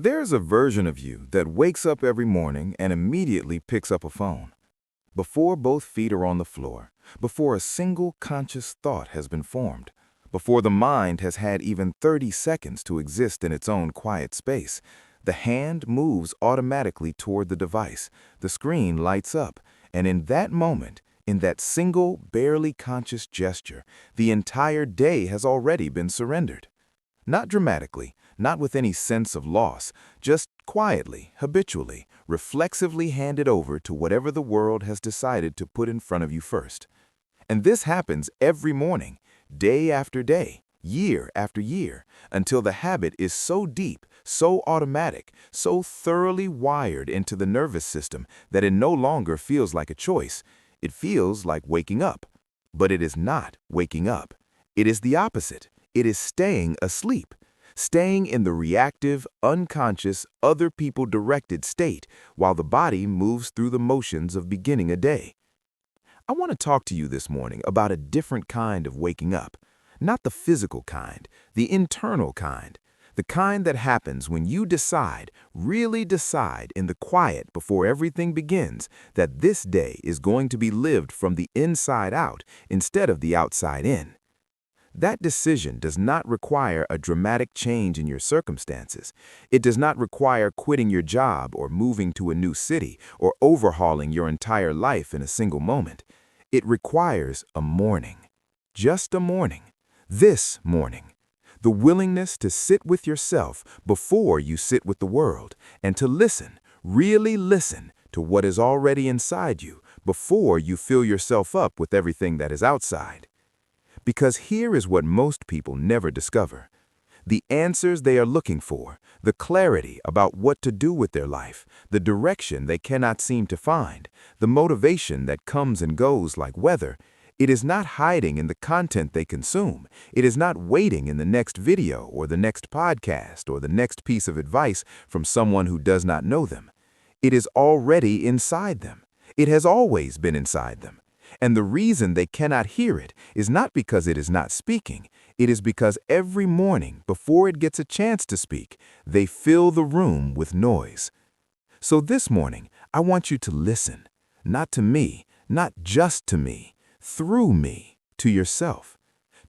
There's a version of you that wakes up every morning and immediately picks up a phone. Before both feet are on the floor, before a single conscious thought has been formed, before the mind has had even 30 seconds to exist in its own quiet space, the hand moves automatically toward the device, the screen lights up, and in that moment, in that single, barely conscious gesture, the entire day has already been surrendered. Not dramatically, not with any sense of loss, just quietly, habitually, reflexively handed over to whatever the world has decided to put in front of you first. And this happens every morning, day after day, year after year, until the habit is so deep, so automatic, so thoroughly wired into the nervous system that it no longer feels like a choice. It feels like waking up. But it is not waking up. It is the opposite. It is staying asleep, staying in the reactive, unconscious, other people-directed state while the body moves through the motions of beginning a day. I want to talk to you this morning about a different kind of waking up. Not the physical kind, the internal kind. The kind that happens when you decide, really decide in the quiet before everything begins, that this day is going to be lived from the inside out instead of the outside in. That decision does not require a dramatic change in your circumstances. It does not require quitting your job or moving to a new city or overhauling your entire life in a single moment. It requires a morning. Just a morning. This morning. The willingness to sit with yourself before you sit with the world, and to listen, really listen to what is already inside you before you fill yourself up with everything that is outside. Because here is what most people never discover. The answers they are looking for, the clarity about what to do with their life, the direction they cannot seem to find, the motivation that comes and goes like weather, it is not hiding in the content they consume. It is not waiting in the next video or the next podcast or the next piece of advice from someone who does not know them. It is already inside them. It has always been inside them. And the reason they cannot hear it is not because it is not speaking. It is because every morning, before it gets a chance to speak, they fill the room with noise. So this morning, I want you to listen, not to me, not just to me, through me, to yourself,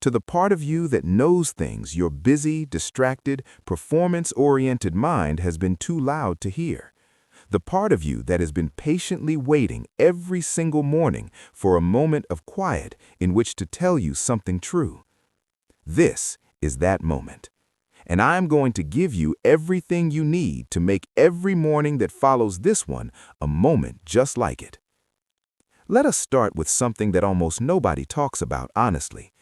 to the part of you that knows things your busy, distracted, performance-oriented mind has been too loud to hear. The part of you that has been patiently waiting every single morning for a moment of quiet in which to tell you something true. This is that moment. And I am going to give you everything you need to make every morning that follows this one a moment just like it. Let us start with something that almost nobody talks about honestly.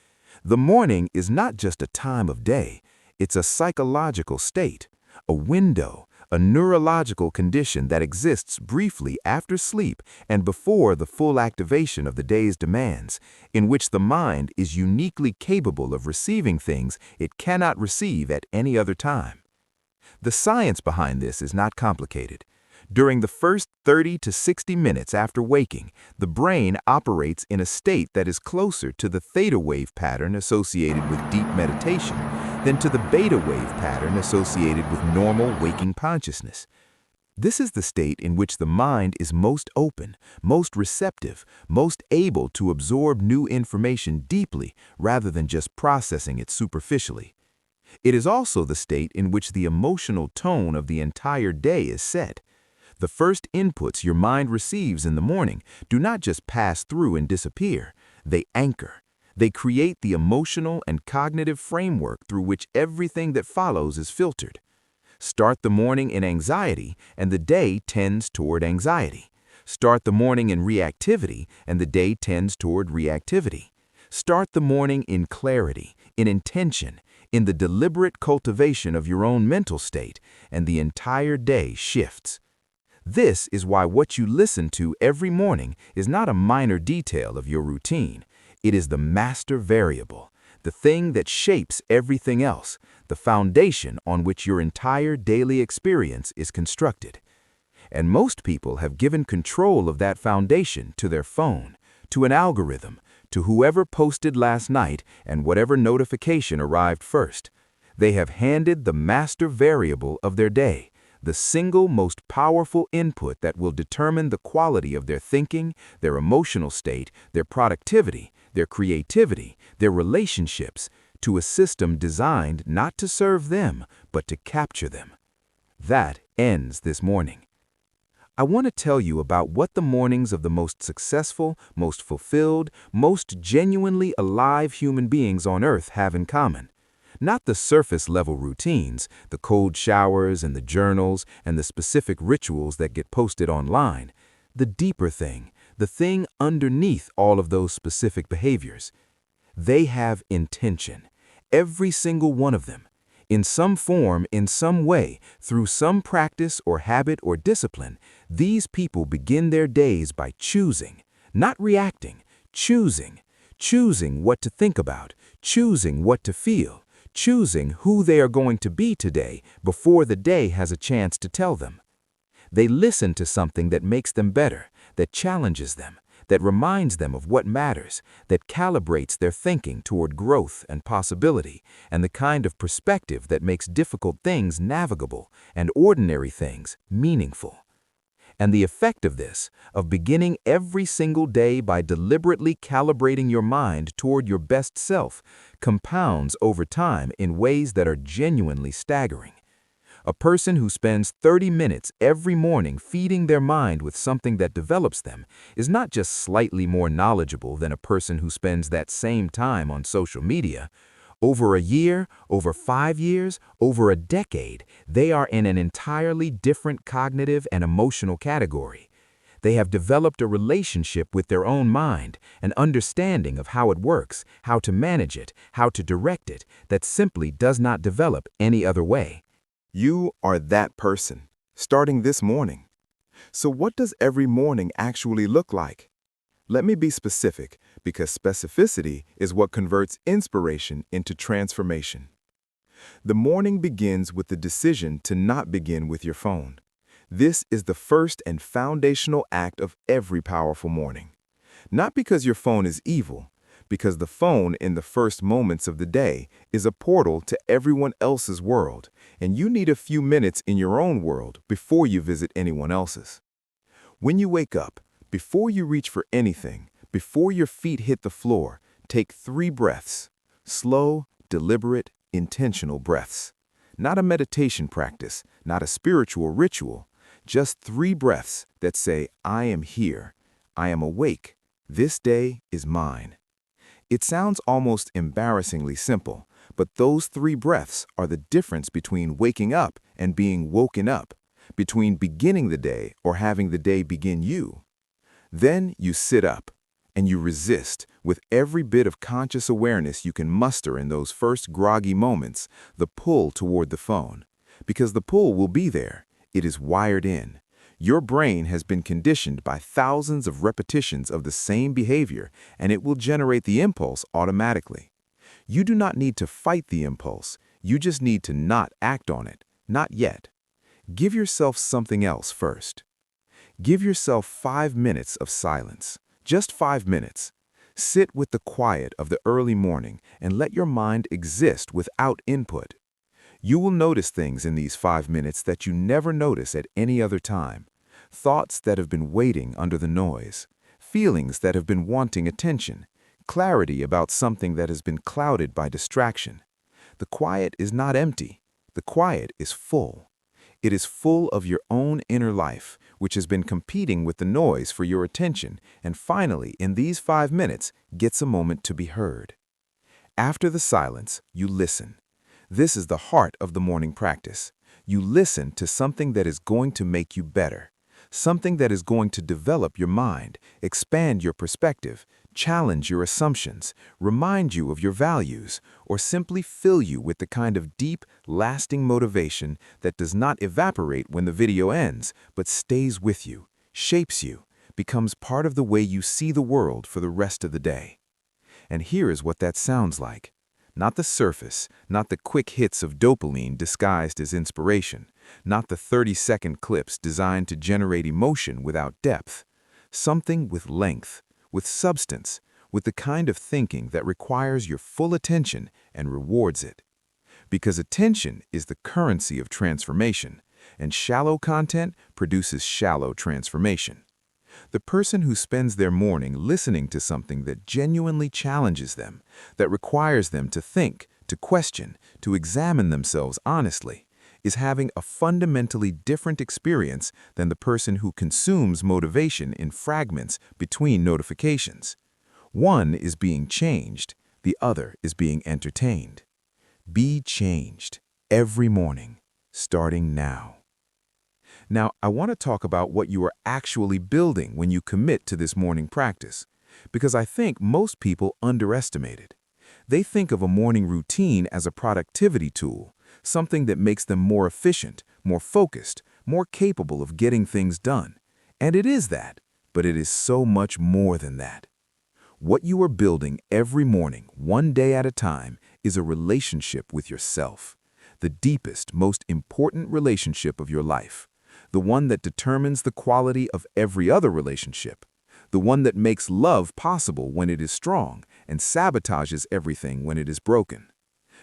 The morning is not just a time of day, it's a psychological state, a window, a neurological condition that exists briefly after sleep and before the full activation of the day's demands, in which the mind is uniquely capable of receiving things it cannot receive at any other time. The science behind this is not complicated. During the first 30 to 60 minutes after waking, the brain operates in a state that is closer to the theta wave pattern associated with deep meditation than to the beta wave pattern associated with normal waking consciousness. This is the state in which the mind is most open, most receptive, most able to absorb new information deeply rather than just processing it superficially. It is also the state in which the emotional tone of the entire day is set. The first inputs your mind receives in the morning do not just pass through and disappear. They anchor. They create the emotional and cognitive framework through which everything that follows is filtered. Start the morning in anxiety, and the day tends toward anxiety. Start the morning in reactivity, and the day tends toward reactivity. Start the morning in clarity, in intention, in the deliberate cultivation of your own mental state, and the entire day shifts. This is why what you listen to every morning is not a minor detail of your routine. It is the master variable, the thing that shapes everything else, the foundation on which your entire daily experience is constructed. And most people have given control of that foundation to their phone, to an algorithm, to whoever posted last night and whatever notification arrived first. They have handed the master variable of their day, the single most powerful input that will determine the quality of their thinking, their emotional state, their productivity, their creativity, their relationships, to a system designed not to serve them, but to capture them. That ends this morning. I want to tell you about what the mornings of the most successful, most fulfilled, most genuinely alive human beings on Earth have in common. Not the surface-level routines, the cold showers and the journals and the specific rituals that get posted online. The deeper thing, the thing underneath all of those specific behaviors. They have intention. Every single one of them. In some form, in some way, through some practice or habit or discipline, these people begin their days by choosing, not reacting, choosing. Choosing what to think about, choosing what to feel, choosing who they are going to be today before the day has a chance to tell them. They listen to something that makes them better, that challenges them, that reminds them of what matters, that calibrates their thinking toward growth and possibility, and the kind of perspective that makes difficult things navigable and ordinary things meaningful. And the effect of this, of beginning every single day by deliberately calibrating your mind toward your best self, compounds over time in ways that are genuinely staggering. A person who spends 30 minutes every morning feeding their mind with something that develops them is not just slightly more knowledgeable than a person who spends that same time on social media. Over a year, over 5 years, over a decade, they are in an entirely different cognitive and emotional category. They have developed a relationship with their own mind, an understanding of how it works, how to manage it, how to direct it, that simply does not develop any other way. You are that person, starting this morning. So what does every morning actually look like? Let me be specific, because specificity is what converts inspiration into transformation. The morning begins with the decision to not begin with your phone. This is the first and foundational act of every powerful morning. Not because your phone is evil, because the phone in the first moments of the day is a portal to everyone else's world, and you need a few minutes in your own world before you visit anyone else's. When you wake up, before you reach for anything, before your feet hit the floor, take 3 breaths. Slow, deliberate, intentional breaths. Not a meditation practice, not a spiritual ritual, just 3 breaths that say, I am here, I am awake, this day is mine. It sounds almost embarrassingly simple, but those 3 breaths are the difference between waking up and being woken up, between beginning the day or having the day begin you. Then you sit up, and you resist with every bit of conscious awareness you can muster in those first groggy moments, the pull toward the phone. Because the pull will be there. It is wired in. Your brain has been conditioned by thousands of repetitions of the same behavior, and it will generate the impulse automatically. You do not need to fight the impulse. You just need to not act on it. Not yet. Give yourself something else first. Give yourself 5 minutes of silence. Just 5 minutes. Sit with the quiet of the early morning and let your mind exist without input. You will notice things in these 5 minutes that you never notice at any other time. Thoughts that have been waiting under the noise. Feelings that have been wanting attention. Clarity about something that has been clouded by distraction. The quiet is not empty. The quiet is full. It is full of your own inner life, which has been competing with the noise for your attention, and finally, in these 5 minutes, gets a moment to be heard. After the silence, you listen. This is the heart of the morning practice. You listen to something that is going to make you better, something that is going to develop your mind, expand your perspective, challenge your assumptions, remind you of your values, or simply fill you with the kind of deep, lasting motivation that does not evaporate when the video ends, but stays with you, shapes you, becomes part of the way you see the world for the rest of the day. And here is what that sounds like. Not the surface, not the quick hits of dopamine disguised as inspiration, not the 30-second clips designed to generate emotion without depth. Something with length, with substance, with the kind of thinking that requires your full attention and rewards it. Because attention is the currency of transformation. and shallow content produces shallow transformation. The person who spends their morning listening to something that genuinely challenges them, that requires them to think, to question, to examine themselves honestly, is having a fundamentally different experience than the person who consumes motivation in fragments between notifications. One is being changed, the other is being entertained. Be changed every morning, starting now. Now, I want to talk about what you are actually building when you commit to this morning practice, because I think most people underestimate it. They think of a morning routine as a productivity tool, something that makes them more efficient, more focused, more capable of getting things done. And it is that, but it is so much more than that. What you are building every morning, one day at a time, is a relationship with yourself, the deepest, most important relationship of your life, the one that determines the quality of every other relationship, the one that makes love possible when it is strong and sabotages everything when it is broken.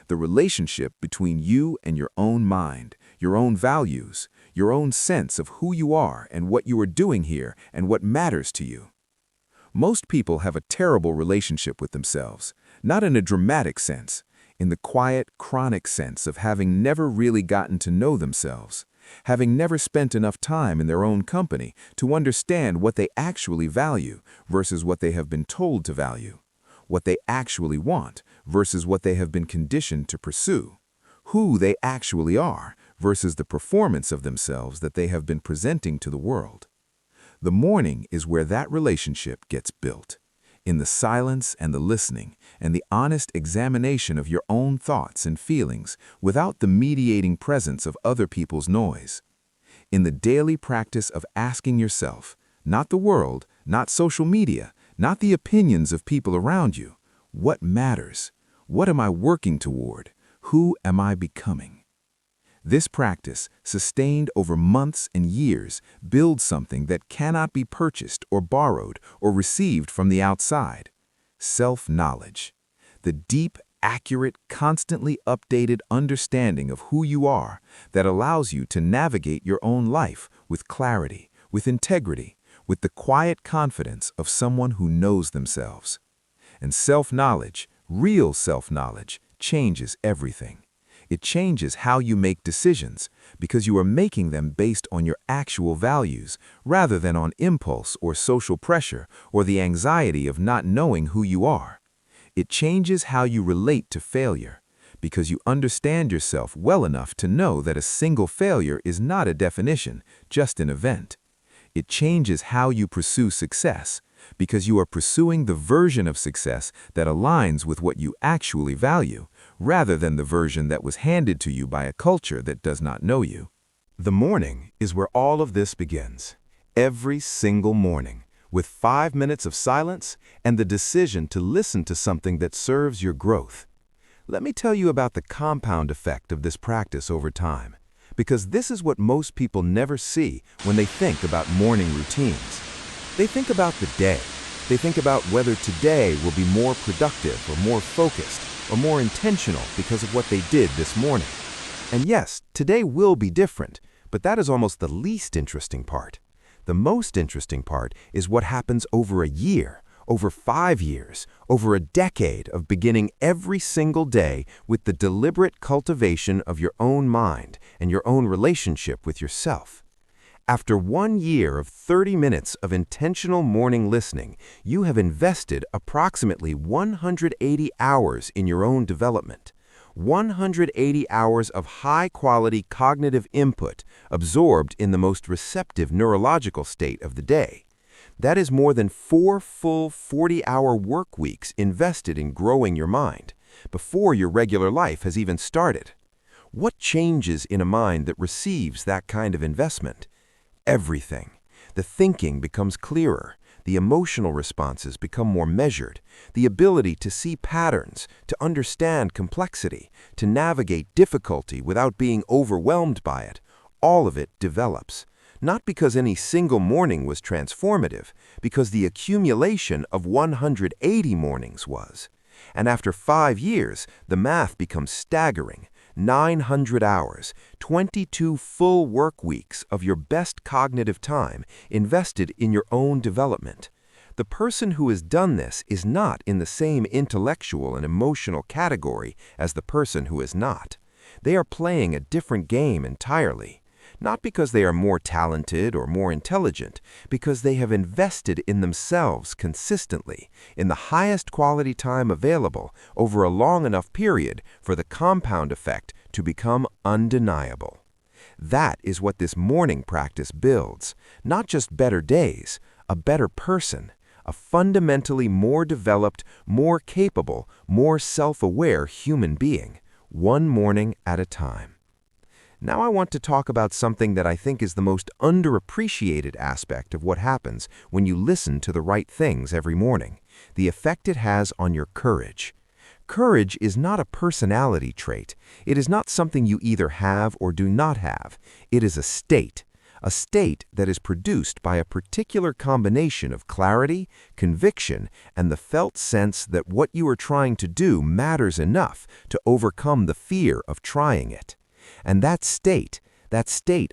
The relationship between you and your own mind, your own values, your own sense of who you are and what you are doing here and what matters to you. Most people have a terrible relationship with themselves, not in a dramatic sense, in the quiet, chronic sense of having never really gotten to know themselves, having never spent enough time in their own company to understand what they actually value versus what they have been told to value, what they actually want versus what they have been conditioned to pursue, who they actually are versus the performance of themselves that they have been presenting to the world. The morning is where that relationship gets built, in the silence and the listening and the honest examination of your own thoughts and feelings without the mediating presence of other people's noise. In the daily practice of asking yourself, not the world, not social media, not the opinions of people around you, what matters? What am I working toward? Who am I becoming? This practice, sustained over months and years, builds something that cannot be purchased or borrowed or received from the outside. Self-knowledge. The deep, accurate, constantly updated understanding of who you are that allows you to navigate your own life with clarity, with integrity, with the quiet confidence of someone who knows themselves. And self-knowledge, real self-knowledge, changes everything. It changes how you make decisions because you are making them based on your actual values rather than on impulse or social pressure or the anxiety of not knowing who you are. It changes how you relate to failure because you understand yourself well enough to know that a single failure is not a definition, just an event. It changes how you pursue success because you are pursuing the version of success that aligns with what you actually value, rather than the version that was handed to you by a culture that does not know you. The morning is where all of this begins. Every single morning, with 5 minutes of silence and the decision to listen to something that serves your growth. Let me tell you about the compound effect of this practice over time, because this is what most people never see when they think about morning routines. They think about the day. They think about whether today will be more productive or more focused or more intentional because of what they did this morning. And yes, today will be different, but that is almost the least interesting part. The most interesting part is what happens over a year, over 5 years, over a decade of beginning every single day with the deliberate cultivation of your own mind and your own relationship with yourself. After 1 year of 30 minutes of intentional morning listening, you have invested approximately 180 hours in your own development. 180 hours of high-quality cognitive input absorbed in the most receptive neurological state of the day. That is more than 4 full 40-hour work weeks invested in growing your mind, before your regular life has even started. What changes in a mind that receives that kind of investment? Everything. The thinking becomes clearer, the emotional responses become more measured, the ability to see patterns, to understand complexity, to navigate difficulty without being overwhelmed by it, all of it develops. Not because any single morning was transformative, because the accumulation of 180 mornings was. And after 5 years, the math becomes staggering. 900 hours, 22 full work weeks of your best cognitive time invested in your own development. The person who has done this is not in the same intellectual and emotional category as the person who is not. They are playing a different game entirely. Not because they are more talented or more intelligent, because they have invested in themselves consistently, in the highest quality time available over a long enough period for the compound effect to become undeniable. That is what this morning practice builds, not just better days, a better person, a fundamentally more developed, more capable, more self-aware human being, one morning at a time. Now I want to talk about something that I think is the most underappreciated aspect of what happens when you listen to the right things every morning, the effect it has on your courage. Courage is not a personality trait. It is not something you either have or do not have. It is a state that is produced by a particular combination of clarity, conviction, and the felt sense that what you are trying to do matters enough to overcome the fear of trying it. And that state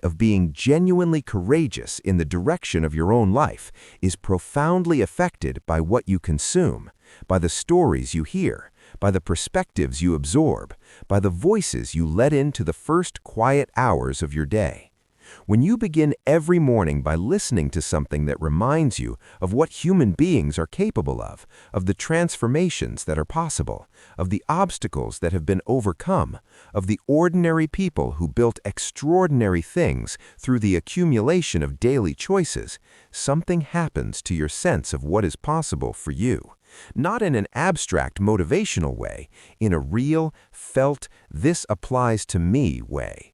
of being genuinely courageous in the direction of your own life, is profoundly affected by what you consume, by the stories you hear, by the perspectives you absorb, by the voices you let into the first quiet hours of your day. When you begin every morning by listening to something that reminds you of what human beings are capable of the transformations that are possible, of the obstacles that have been overcome, of the ordinary people who built extraordinary things through the accumulation of daily choices, something happens to your sense of what is possible for you. Not in an abstract motivational way, in a real, felt, this applies to me way.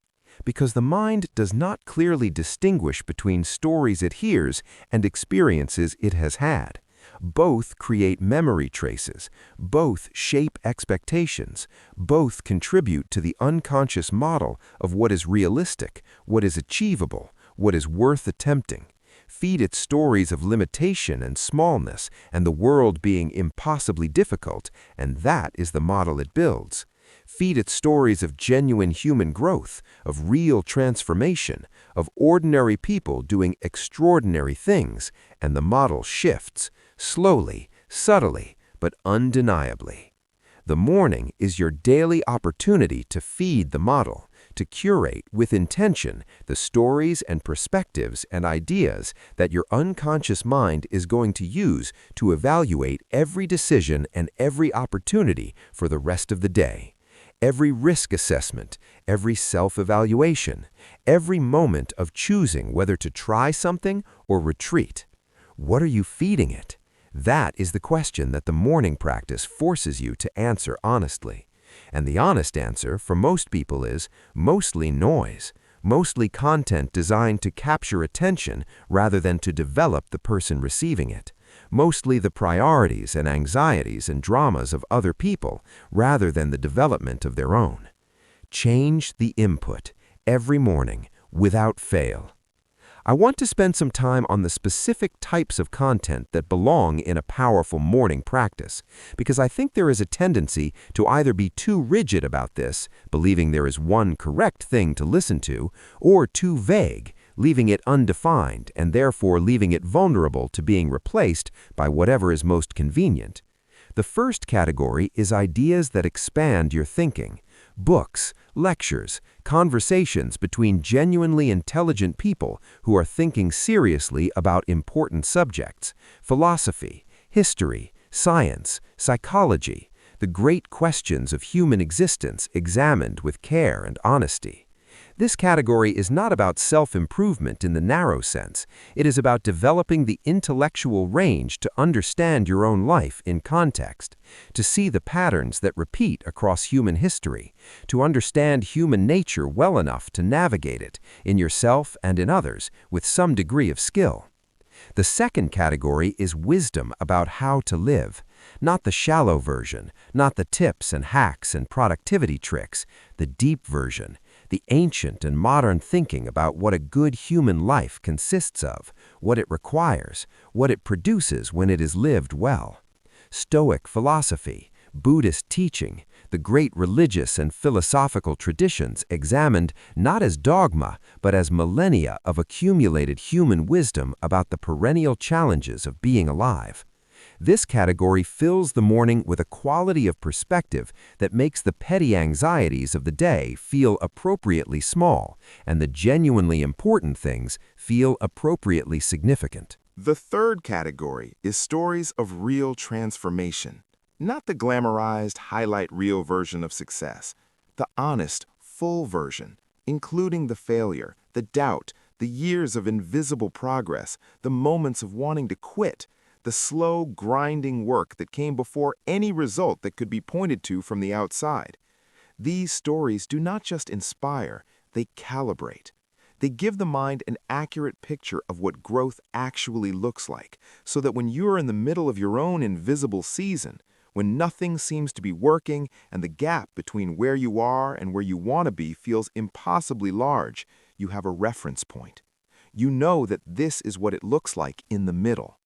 Because the mind does not clearly distinguish between stories it hears and experiences it has had. Both create memory traces, both shape expectations, both contribute to the unconscious model of what is realistic, what is achievable, what is worth attempting. Feed it stories of limitation and smallness and the world being impossibly difficult, and that is the model it builds. Feed it stories of genuine human growth, of real transformation, of ordinary people doing extraordinary things, and the model shifts, slowly, subtly, but undeniably. The morning is your daily opportunity to feed the model, to curate with intention the stories and perspectives and ideas that your unconscious mind is going to use to evaluate every decision and every opportunity for the rest of the day. Every risk assessment, every self-evaluation, every moment of choosing whether to try something or retreat. What are you feeding it? That is the question that the morning practice forces you to answer honestly. And the honest answer for most people is mostly noise, mostly content designed to capture attention rather than to develop the person receiving it. Mostly the priorities and anxieties and dramas of other people rather than the development of their own. Change the input every morning without fail. I want to spend some time on the specific types of content that belong in a powerful morning practice, because I think there is a tendency to either be too rigid about this, believing there is one correct thing to listen to, or too vague, leaving it undefined and therefore leaving it vulnerable to being replaced by whatever is most convenient. The first category is ideas that expand your thinking. Books, lectures, conversations between genuinely intelligent people who are thinking seriously about important subjects, philosophy, history, science, psychology, the great questions of human existence examined with care and honesty. This category is not about self-improvement in the narrow sense. It is about developing the intellectual range to understand your own life in context, to see the patterns that repeat across human history, to understand human nature well enough to navigate it, in yourself and in others, with some degree of skill. The second category is wisdom about how to live, not the shallow version, not the tips and hacks and productivity tricks, the deep version, the ancient and modern thinking about what a good human life consists of, what it requires, what it produces when it is lived well. Stoic philosophy, Buddhist teaching, The great religious and philosophical traditions examined not as dogma, but as millennia of accumulated human wisdom about the perennial challenges of being alive. This category fills the morning with a quality of perspective that makes the petty anxieties of the day feel appropriately small and the genuinely important things feel appropriately significant. The third category is stories of real transformation, not the glamorized highlight reel version of success, the honest, full version, including the failure, the doubt, the years of invisible progress, the moments of wanting to quit, the slow, grinding work that came before any result that could be pointed to from the outside. These stories do not just inspire, they calibrate. They give the mind an accurate picture of what growth actually looks like, so that when you're in the middle of your own invisible season, when nothing seems to be working and the gap between where you are and where you want to be feels impossibly large, you have a reference point. You know that this is what it looks like in the middle.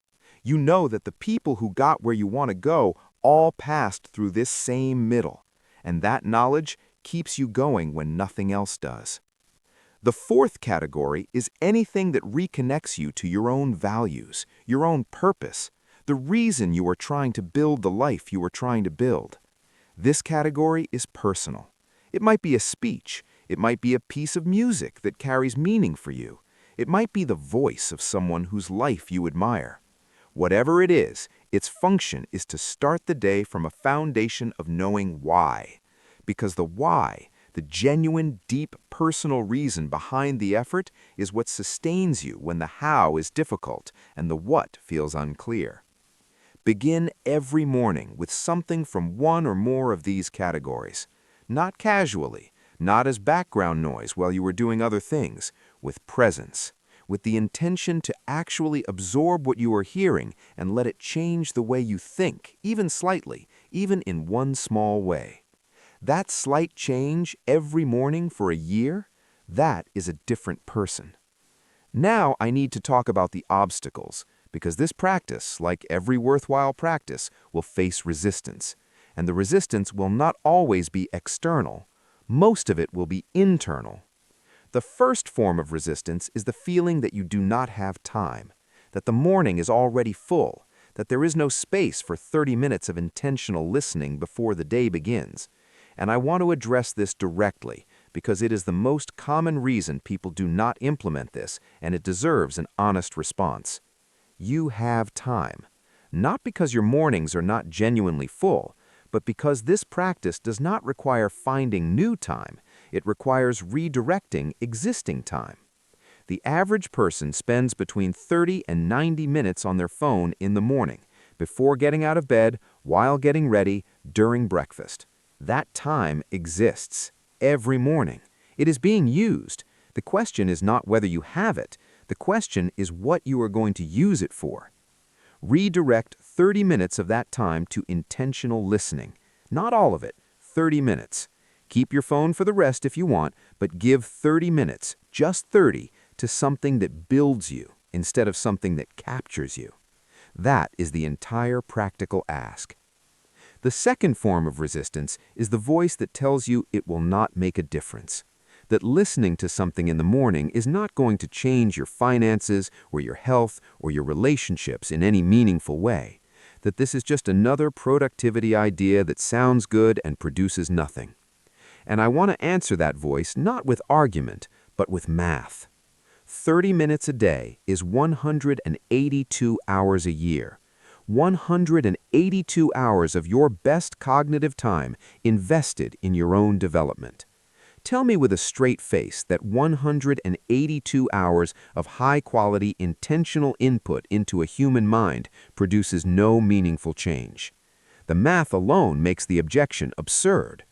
You know that the people who got where you want to go all passed through this same middle, and that knowledge keeps you going when nothing else does. The fourth category is anything that reconnects you to your own values, your own purpose, the reason you are trying to build the life you are trying to build. This category is personal. It might be a speech. It might be a piece of music that carries meaning for you. It might be the voice of someone whose life you admire. Whatever it is, its function is to start the day from a foundation of knowing why. Because the why, the genuine, deep, personal reason behind the effort, is what sustains you when the how is difficult and the what feels unclear. Begin every morning with something from one or more of these categories. Not casually, not as background noise while you are doing other things, with presence, with the intention to actually absorb what you are hearing and let it change the way you think, even slightly, even in one small way. That slight change every morning for a year, that is a different person. Now I need to talk about the obstacles, because this practice, like every worthwhile practice, will face resistance. And the resistance will not always be external. Most of it will be internal. The first form of resistance is the feeling that you do not have time, that the morning is already full, that there is no space for 30 minutes of intentional listening before the day begins. And I want to address this directly because it is the most common reason people do not implement this, and it deserves an honest response. You have time, not because your mornings are not genuinely full, but because this practice does not require finding new time. It requires redirecting existing time. The average person spends between 30 and 90 minutes on their phone in the morning, before getting out of bed, while getting ready, during breakfast. That time exists every morning. It is being used. The question is not whether you have it. The question is what you are going to use it for. Redirect 30 minutes of that time to intentional listening. Not all of it, 30 minutes. Keep your phone for the rest if you want, but give 30 minutes, just 30, to something that builds you instead of something that captures you. That is the entire practical ask. The second form of resistance is the voice that tells you it will not make a difference. That listening to something in the morning is not going to change your finances or your health or your relationships in any meaningful way. That this is just another productivity idea that sounds good and produces nothing. And I want to answer that voice not with argument, but with math. 30 minutes a day is 182 hours a year. 182 hours of your best cognitive time invested in your own development. Tell me with a straight face that 182 hours of high-quality, intentional input into a human mind produces no meaningful change. The math alone makes the objection absurd.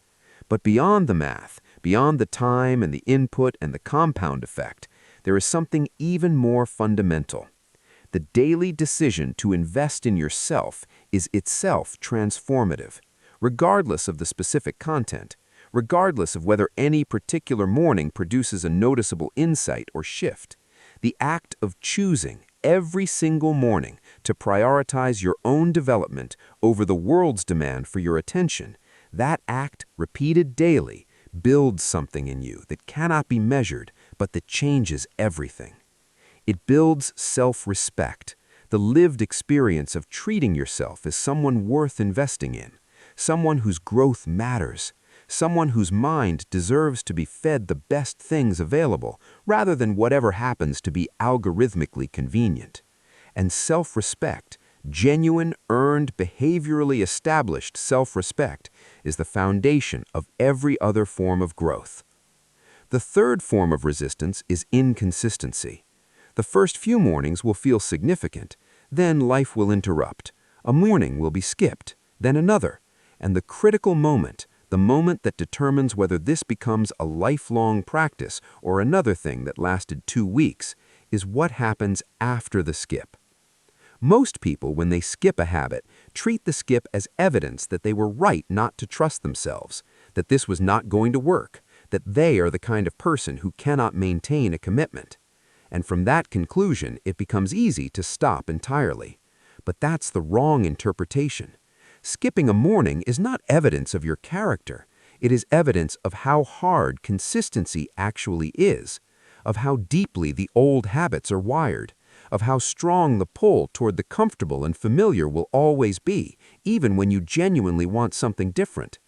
But beyond the math, beyond the time and the input and the compound effect, there is something even more fundamental. The daily decision to invest in yourself is itself transformative, regardless of the specific content, regardless of whether any particular morning produces a noticeable insight or shift. The act of choosing every single morning to prioritize your own development over the world's demand for your attention, That act, repeated daily, builds something in you that cannot be measured, but that changes everything. It builds self-respect, the lived experience of treating yourself as someone worth investing in, someone whose growth matters, someone whose mind deserves to be fed the best things available, rather than whatever happens to be algorithmically convenient. And self-respect, genuine, earned, behaviorally established self-respect, is the foundation of every other form of growth. The third form of resistance is inconsistency. The first few mornings will feel significant, then life will interrupt. A morning will be skipped, then another, and the critical moment, the moment that determines whether this becomes a lifelong practice or another thing that lasted 2 weeks, is what happens after the skip. Most people, when they skip a habit, treat the skip as evidence that they were right not to trust themselves, that this was not going to work, that they are the kind of person who cannot maintain a commitment. And from that conclusion, it becomes easy to stop entirely. But that's the wrong interpretation. Skipping a morning is not evidence of your character. It is evidence of how hard consistency actually is, of how deeply the old habits are wired, of how strong the pull toward the comfortable and familiar will always be, even when you genuinely want something different.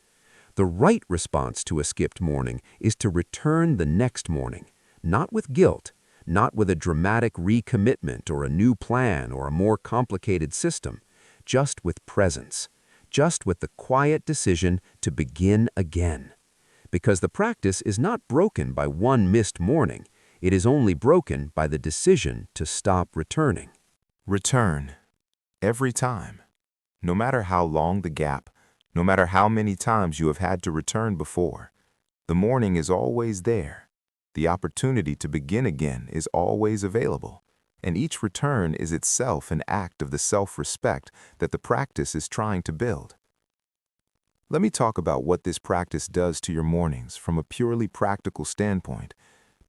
The right response to a skipped morning is to return the next morning, not with guilt, not with a dramatic recommitment or a new plan or a more complicated system, just with presence, just with the quiet decision to begin again. Because the practice is not broken by one missed morning, it is only broken by the decision to stop returning. Return. Every time. No matter how long the gap, no matter how many times you have had to return before, the morning is always there. The opportunity to begin again is always available, and each return is itself an act of the self-respect that the practice is trying to build. Let me talk about what this practice does to your mornings from a purely practical standpoint,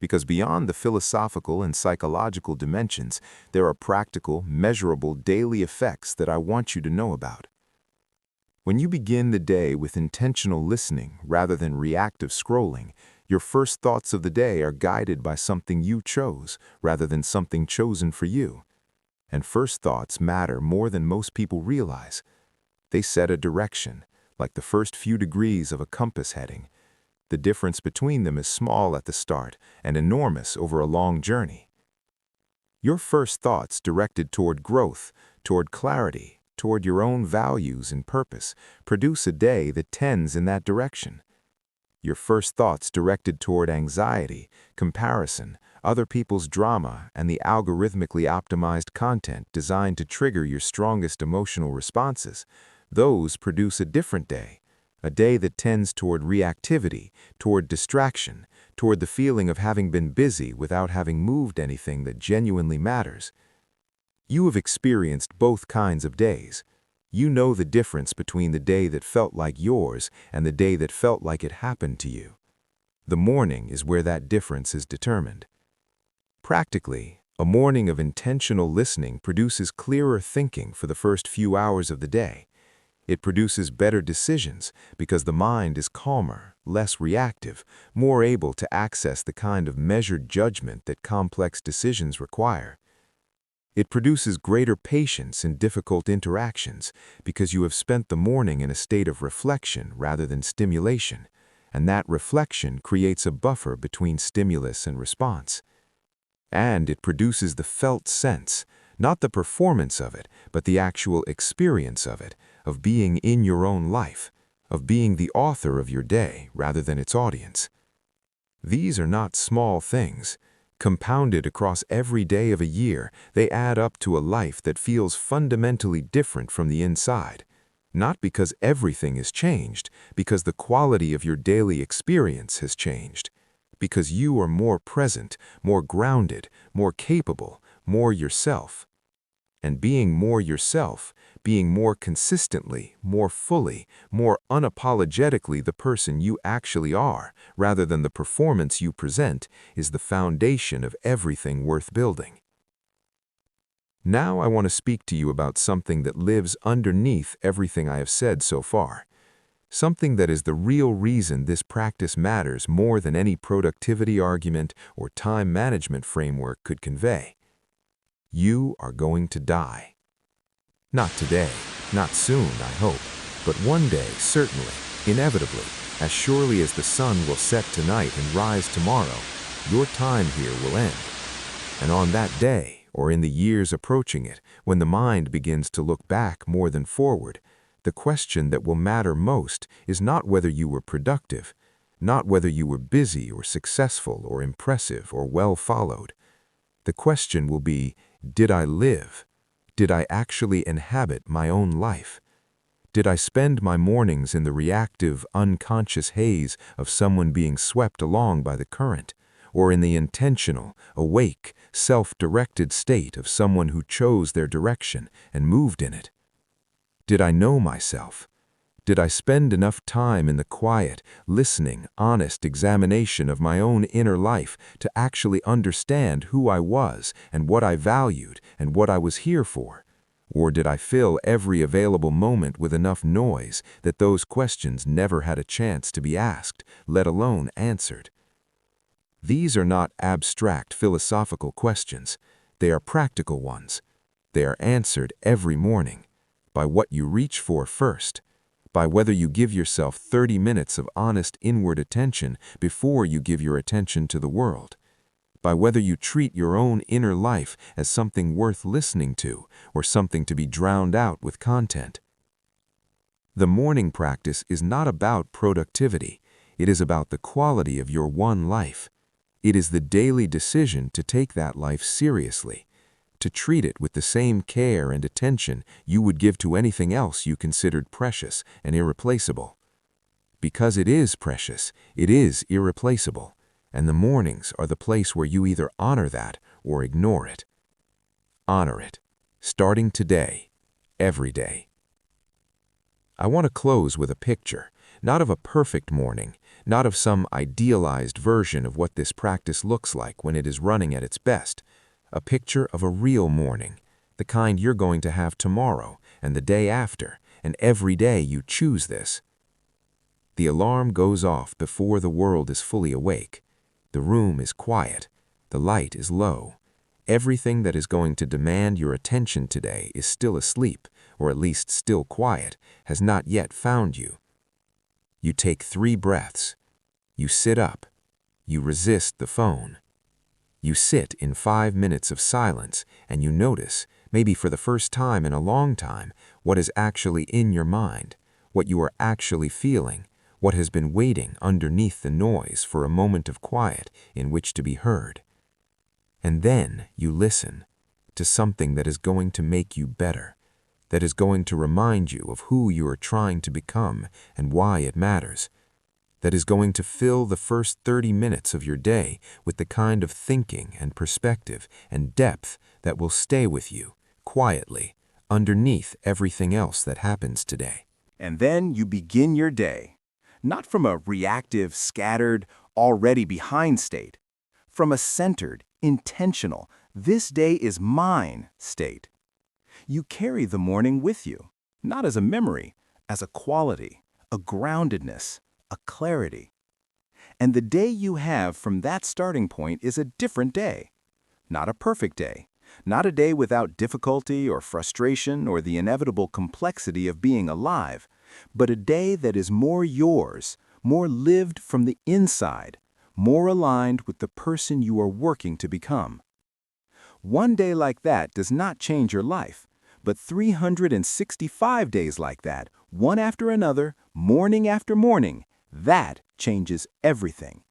because beyond the philosophical and psychological dimensions, there are practical, measurable daily effects that I want you to know about. When you begin the day with intentional listening rather than reactive scrolling, your first thoughts of the day are guided by something you chose rather than something chosen for you. And first thoughts matter more than most people realize. They set a direction, like the first few degrees of a compass heading. The difference between them is small at the start and enormous over a long journey. Your first thoughts directed toward growth, toward clarity, toward your own values and purpose produce a day that tends in that direction. Your first thoughts directed toward anxiety, comparison, other people's drama, and the algorithmically optimized content designed to trigger your strongest emotional responses, those produce a different day, a day that tends toward reactivity, toward distraction, toward the feeling of having been busy without having moved anything that genuinely matters. You have experienced both kinds of days. You know the difference between the day that felt like yours and the day that felt like it happened to you. The morning is where that difference is determined. Practically, a morning of intentional listening produces clearer thinking for the first few hours of the day. It produces better decisions because the mind is calmer, less reactive, more able to access the kind of measured judgment that complex decisions require. It produces greater patience in difficult interactions because you have spent the morning in a state of reflection rather than stimulation, and that reflection creates a buffer between stimulus and response. And it produces the felt sense, not the performance of it, but the actual experience of it, of being in your own life, of being the author of your day rather than its audience. These are not small things. Compounded across every day of a year, they add up to a life that feels fundamentally different from the inside. Not because everything has changed, because the quality of your daily experience has changed. Because you are more present, more grounded, more capable, more yourself. And being more yourself, being more consistently, more fully, more unapologetically the person you actually are, rather than the performance you present, is the foundation of everything worth building. Now I want to speak to you about something that lives underneath everything I have said so far. something that is the real reason this practice matters more than any productivity argument or time management framework could convey. You are going to die. Not today, not soon, I hope, but one day, certainly, inevitably, as surely as the sun will set tonight and rise tomorrow, your time here will end. And on that day, or in the years approaching it, when the mind begins to look back more than forward, the question that will matter most is not whether you were productive, not whether you were busy or successful or impressive or well followed. The question will be, did I live? Did I actually inhabit my own life? Did I spend my mornings in the reactive, unconscious haze of someone being swept along by the current, or in the intentional, awake, self-directed state of someone who chose their direction and moved in it? Did I know myself? Did I spend enough time in the quiet, listening, honest examination of my own inner life to actually understand who I was and what I valued and what I was here for? Or did I fill every available moment with enough noise that those questions never had a chance to be asked, let alone answered? These are not abstract philosophical questions. They are practical ones. They are answered every morning by what you reach for first, by whether you give yourself 30 minutes of honest inward attention before you give your attention to the world, by whether you treat your own inner life as something worth listening to or something to be drowned out with content. The morning practice is not about productivity. It is about the quality of your one life. It is the daily decision to take that life seriously, to treat it with the same care and attention you would give to anything else you considered precious and irreplaceable. Because it is precious, it is irreplaceable, and the mornings are the place where you either honor that or ignore it. Honor it, starting today, every day. I want to close with a picture, not of a perfect morning, not of some idealized version of what this practice looks like when it is running at its best, a picture of a real morning, the kind you're going to have tomorrow and the day after, and every day you choose this. The alarm goes off before the world is fully awake. The room is quiet. The light is low. Everything that is going to demand your attention today is still asleep, or at least still quiet, has not yet found you. You take 3 breaths. You sit up. You resist the phone. You sit in 5 minutes of silence and you notice, maybe for the first time in a long time, what is actually in your mind, what you are actually feeling, what has been waiting underneath the noise for a moment of quiet in which to be heard. And then you listen to something that is going to make you better, that is going to remind you of who you are trying to become and why it matters, that is going to fill the first 30 minutes of your day with the kind of thinking and perspective and depth that will stay with you, quietly, underneath everything else that happens today. And then you begin your day, not from a reactive, scattered, already behind state, from a centered, intentional, this day is mine state. You carry the morning with you, not as a memory, as a quality, a groundedness, a clarity. And the day you have from that starting point is a different day, not a perfect day, not a day without difficulty or frustration or the inevitable complexity of being alive, but a day that is more yours, more lived from the inside, more aligned with the person you are working to become. One day like that does not change your life, but 365 days like that, one after another, morning after morning, that changes everything.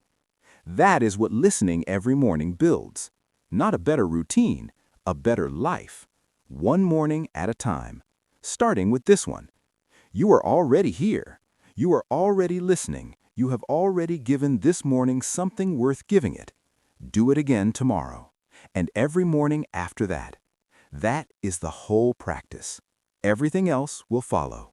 That is what listening every morning builds. Not a better routine, a better life. One morning at a time, starting with this one. You are already here. You are already listening. You have already given this morning something worth giving it. Do it again tomorrow, and every morning after that. That is the whole practice. Everything else will follow.